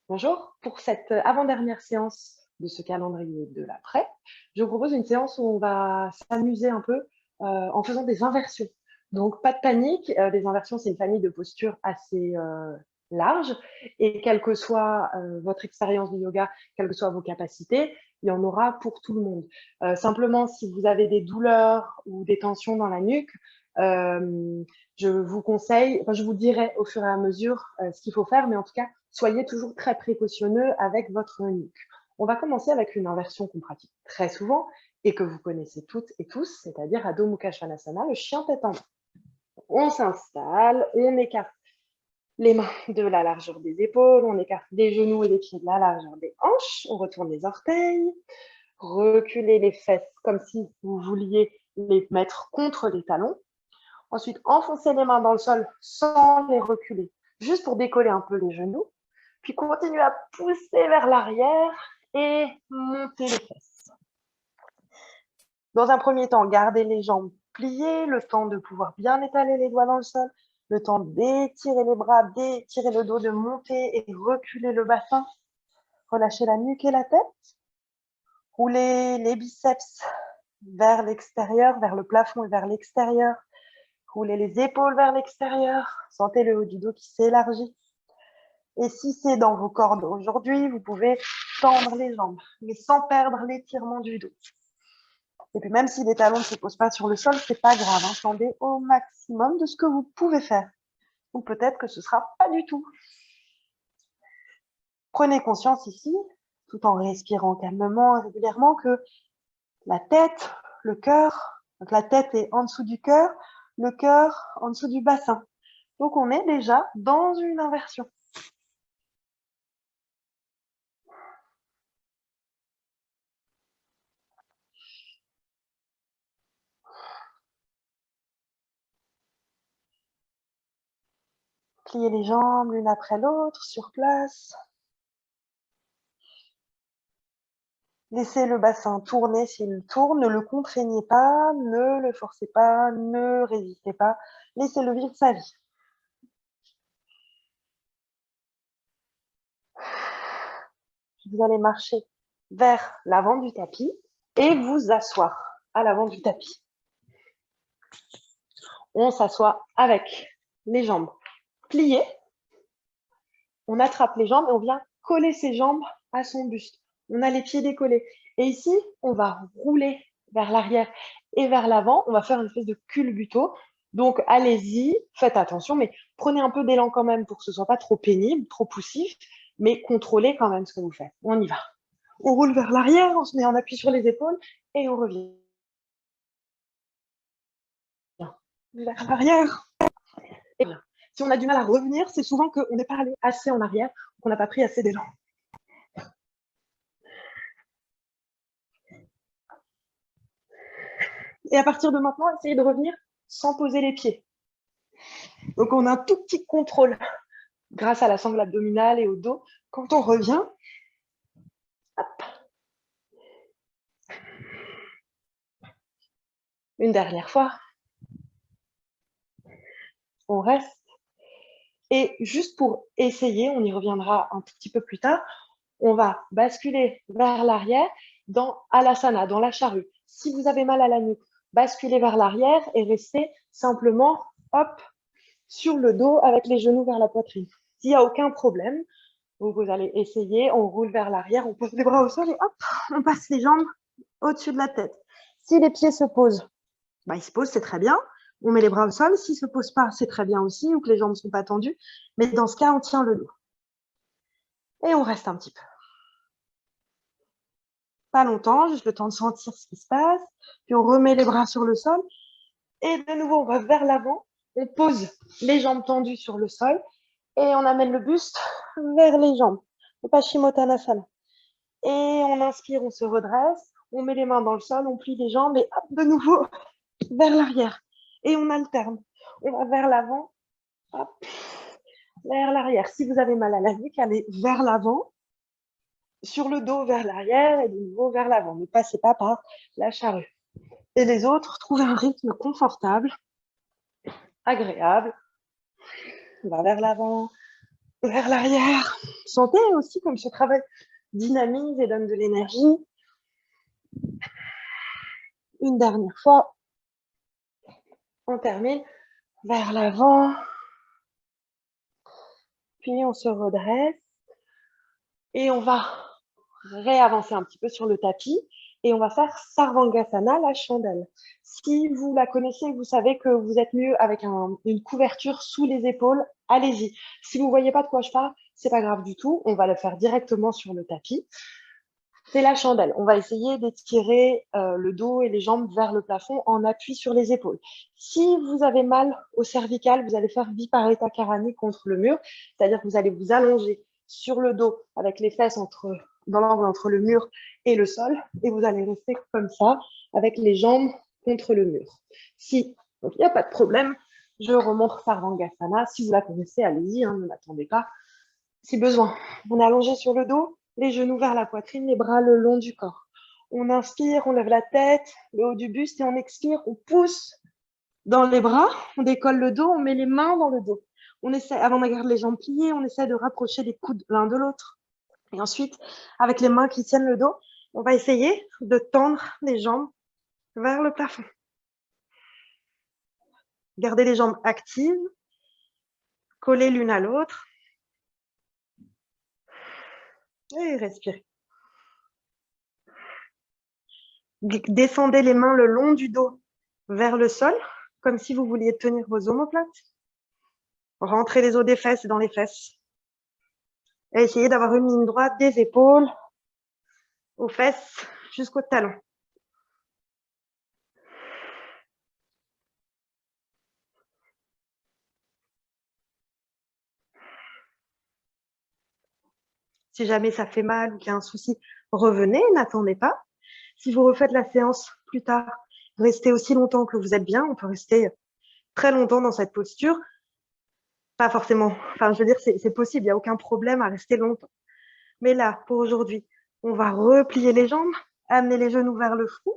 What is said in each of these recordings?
Bonjour, pour cette avant-dernière séance de ce calendrier de l'après, je vous propose une séance où on va s'amuser un peu en faisant des inversions. Donc pas de panique, les inversions c'est une famille de postures assez large et quelle que soit votre expérience de yoga, quelles que soient vos capacités, il y en aura pour tout le monde. Simplement si vous avez des douleurs ou des tensions dans la nuque, je vous conseille, enfin je vous dirai au fur et à mesure ce qu'il faut faire, mais en tout cas soyez toujours très précautionneux avec votre nuque. On va commencer avec une inversion qu'on pratique très souvent et que vous connaissez toutes et tous, c'est-à-dire Adho Mukha Svanasana, le chien tête en bas. On s'installe, on écarte les mains de la largeur des épaules, on écarte les genoux et les pieds de la largeur des hanches, on retourne les orteils, reculez les fesses comme si vous vouliez les mettre contre les talons. Ensuite, enfoncez les mains dans le sol sans les reculer, juste pour décoller un peu les genoux. Puis continuez à pousser vers l'arrière et monter les fesses. Dans un premier temps, gardez les jambes pliées, le temps de pouvoir bien étaler les doigts dans le sol, le temps d'étirer les bras, d'étirer le dos, de monter et reculer le bassin. Relâchez la nuque et la tête. Roulez les biceps vers l'extérieur, vers le plafond et vers l'extérieur. Roulez les épaules vers l'extérieur. Sentez le haut du dos qui s'élargit. Et si c'est dans vos cordes aujourd'hui, vous pouvez tendre les jambes, mais sans perdre l'étirement du dos. Et puis même si les talons ne se posent pas sur le sol, c'est pas grave, hein, tendez au maximum de ce que vous pouvez faire. Ou peut-être que ce sera pas du tout. Prenez conscience ici, tout en respirant calmement et régulièrement, que la tête, le cœur, donc la tête est en dessous du cœur, le cœur en dessous du bassin. Donc on est déjà dans une inversion. Pliez les jambes l'une après l'autre sur place. Laissez le bassin tourner s'il tourne, ne le contraignez pas, ne le forcez pas, ne résistez pas. Laissez-le vivre sa vie. Vous allez marcher vers l'avant du tapis et vous asseoir à l'avant du tapis. On s'assoit avec les jambes pliées. On attrape les jambes et on vient coller ses jambes à son buste. On a les pieds décollés. Et ici, on va rouler vers l'arrière et vers l'avant. On va faire une espèce de culbuto. Donc, allez-y, faites attention, mais prenez un peu d'élan quand même pour que ce ne soit pas trop pénible, trop poussif, mais contrôlez quand même ce que vous faites. On y va. On roule vers l'arrière, on se met en appui sur les épaules et on revient. Vers l'arrière. Et bien. Si on a du mal à revenir, c'est souvent qu'on n'est pas allé assez en arrière, qu'on n'a pas pris assez d'élan. Et à partir de maintenant, essayez de revenir sans poser les pieds. Donc, on a un tout petit contrôle grâce à la sangle abdominale et au dos. Quand on revient, hop. Une dernière fois. On reste. Et juste pour essayer, on y reviendra un tout petit peu plus tard, on va basculer vers l'arrière dans Alasana, dans la charrue. Si vous avez mal à la nuque, basculez vers l'arrière et restez simplement, hop, sur le dos avec les genoux vers la poitrine. S'il n'y a aucun problème, vous allez essayer, on roule vers l'arrière, on pose les bras au sol et hop, on passe les jambes au-dessus de la tête. Si les pieds se posent, ils se posent, c'est très bien. On met les bras au sol. S'ils ne se posent pas, c'est très bien aussi, ou que les jambes ne sont pas tendues. Mais dans ce cas, on tient le dos. Et on reste un petit peu. Pas longtemps, juste le temps de sentir ce qui se passe. Puis on remet les bras sur le sol. Et de nouveau, on va vers l'avant. On pose les jambes tendues sur le sol. Et on amène le buste vers les jambes. Paschimottanasana. Et on inspire, on se redresse. On met les mains dans le sol, on plie les jambes et hop, de nouveau vers l'arrière. Et on alterne. On va vers l'avant, hop, vers l'arrière. Si vous avez mal à la nuque, allez vers l'avant, sur le dos vers l'arrière et de nouveau vers l'avant. Ne passez pas par la charrue. Et les autres, trouvez un rythme confortable, agréable. On va vers l'avant, vers l'arrière. Sentez aussi comme ce travail dynamise et donne de l'énergie. Une dernière fois. On termine vers l'avant. Puis on se redresse. Et on va réavancer un petit peu sur le tapis. Et on va faire Sarvangasana, la chandelle. Si vous la connaissez, vous savez que vous êtes mieux avec une couverture sous les épaules, allez-y. Si vous ne voyez pas de quoi je parle, c'est pas grave du tout. On va le faire directement sur le tapis. C'est la chandelle. On va essayer d'étirer le dos et les jambes vers le plafond en appui sur les épaules. Si vous avez mal au cervical, vous allez faire Viparita Karani contre le mur, c'est-à-dire que vous allez vous allonger sur le dos avec les fesses dans l'angle entre le mur et le sol, et vous allez rester comme ça avec les jambes contre le mur. Si il n'y a pas de problème, je remonte Sarvangasana. Si vous la connaissez, allez-y, hein, ne m'attendez pas. Si besoin, on est allongé sur le dos, les genoux vers la poitrine, les bras le long du corps. On inspire, on lève la tête, le haut du buste, et on expire, on pousse dans les bras, on décolle le dos, on met les mains dans le dos. On essaie, avant de garder les jambes pliées, on essaie de rapprocher les coudes l'un de l'autre. Et ensuite, avec les mains qui tiennent le dos, on va essayer de tendre les jambes vers le plafond. Gardez les jambes actives, collées l'une à l'autre. Et respirez. Descendez les mains le long du dos vers le sol, comme si vous vouliez tenir vos omoplates. Rentrez les os des fesses dans les fesses. Et essayez d'avoir une ligne droite des épaules aux fesses jusqu'au talon. Si jamais ça fait mal ou qu'il y a un souci, revenez, n'attendez pas. Si vous refaites la séance plus tard, restez aussi longtemps que vous êtes bien. On peut rester très longtemps dans cette posture. Pas forcément, enfin je veux dire, c'est possible, il n'y a aucun problème à rester longtemps. Mais là, pour aujourd'hui, on va replier les jambes, amener les genoux vers le front,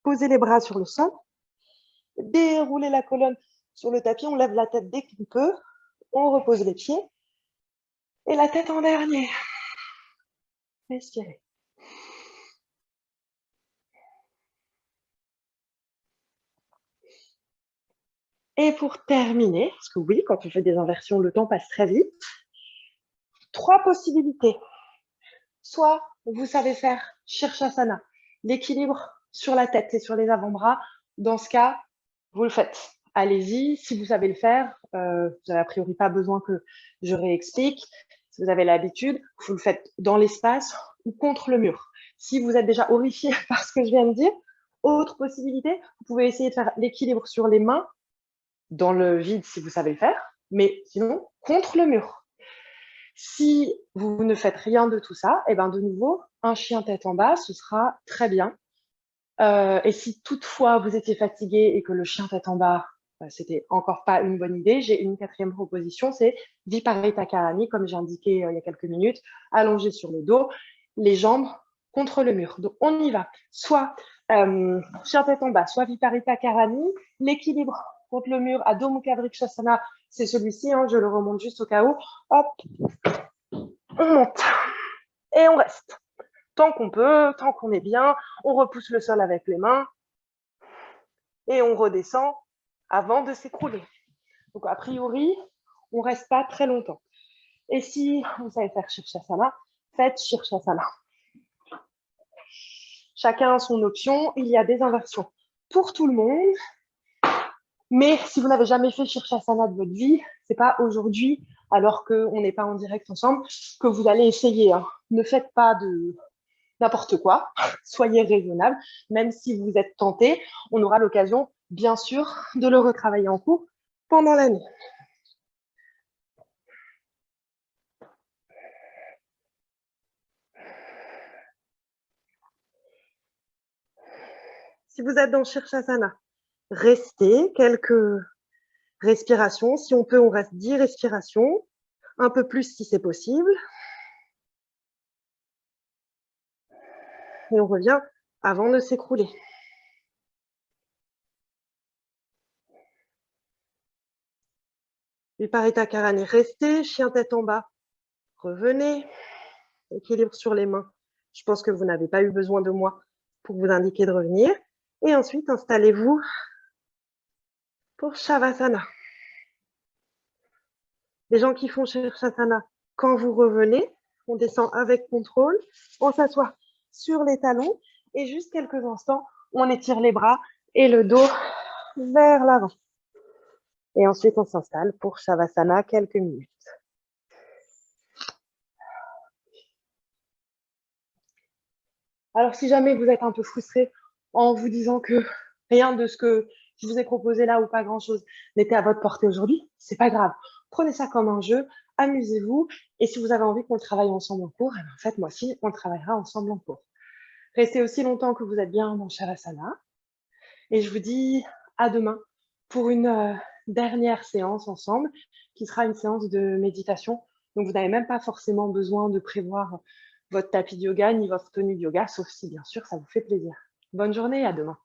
poser les bras sur le sol, dérouler la colonne sur le tapis, on lève la tête dès qu'on peut, on repose les pieds et la tête en dernier. Respirez. Et pour terminer, parce que oui, quand on fait des inversions, le temps passe très vite, 3 possibilités. Soit vous savez faire Shirshasana, l'équilibre sur la tête et sur les avant-bras. Dans ce cas, vous le faites. Allez-y, si vous savez le faire, vous n'avez a priori pas besoin que je réexplique. Si vous avez l'habitude, vous le faites dans l'espace ou contre le mur. Si vous êtes déjà horrifié par ce que je viens de dire, autre possibilité, vous pouvez essayer de faire l'équilibre sur les mains, dans le vide si vous savez le faire, mais sinon contre le mur. Si vous ne faites rien de tout ça, et ben de nouveau, un chien tête en bas, ce sera très bien. Et si toutefois vous étiez fatigué et que le chien tête en bas, c'était encore pas une bonne idée, j'ai une 4e proposition, c'est Viparita Karani, comme j'ai indiqué il y a quelques minutes, allongé sur le dos, les jambes contre le mur. Donc on y va. Soit chien tête en bas, soit Viparita Karani, l'équilibre contre le mur, Adho Mukha Vrikshasana, c'est celui-ci, hein, je le remonte juste au cas où. Hop, on monte et on reste. Tant qu'on peut, tant qu'on est bien, on repousse le sol avec les mains et on redescend avant de s'écrouler. Donc, a priori, on ne reste pas très longtemps. Et si vous savez faire Shirshasana, faites Shirshasana. Chacun a son option. Il y a des inversions pour tout le monde. Mais si vous n'avez jamais fait Shirshasana de votre vie, ce n'est pas aujourd'hui, alors qu'on n'est pas en direct ensemble, que vous allez essayer. Hein. Ne faites pas de n'importe quoi, soyez raisonnable, même si vous êtes tenté, on aura l'occasion, bien sûr, de le retravailler en cours pendant l'année. Si vous êtes dans Shirshasana, restez quelques respirations. Si on peut, on reste 10 respirations, un peu plus si c'est possible. Et on revient avant de s'écrouler. Viparita Karani, restez, chien tête en bas. Revenez, équilibre sur les mains. Je pense que vous n'avez pas eu besoin de moi pour vous indiquer de revenir. Et ensuite, installez-vous pour Shavasana. Les gens qui font Shavasana, quand vous revenez, on descend avec contrôle, on s'assoit sur les talons et juste quelques instants, on étire les bras et le dos vers l'avant. Et ensuite, on s'installe pour Shavasana quelques minutes. Alors, si jamais vous êtes un peu frustré en vous disant que rien de ce que je vous ai proposé là ou pas grand-chose n'était à votre portée aujourd'hui, c'est pas grave. Prenez ça comme un jeu, amusez-vous. Et si vous avez envie qu'on travaille ensemble en cours, faites-moi signe, on travaillera ensemble en cours. Restez aussi longtemps que vous êtes bien dans Shavasana. Et je vous dis à demain pour une dernière séance ensemble, qui sera une séance de méditation. Donc, vous n'avez même pas forcément besoin de prévoir votre tapis de yoga ni votre tenue de yoga, sauf si, bien sûr, ça vous fait plaisir. Bonne journée, à demain.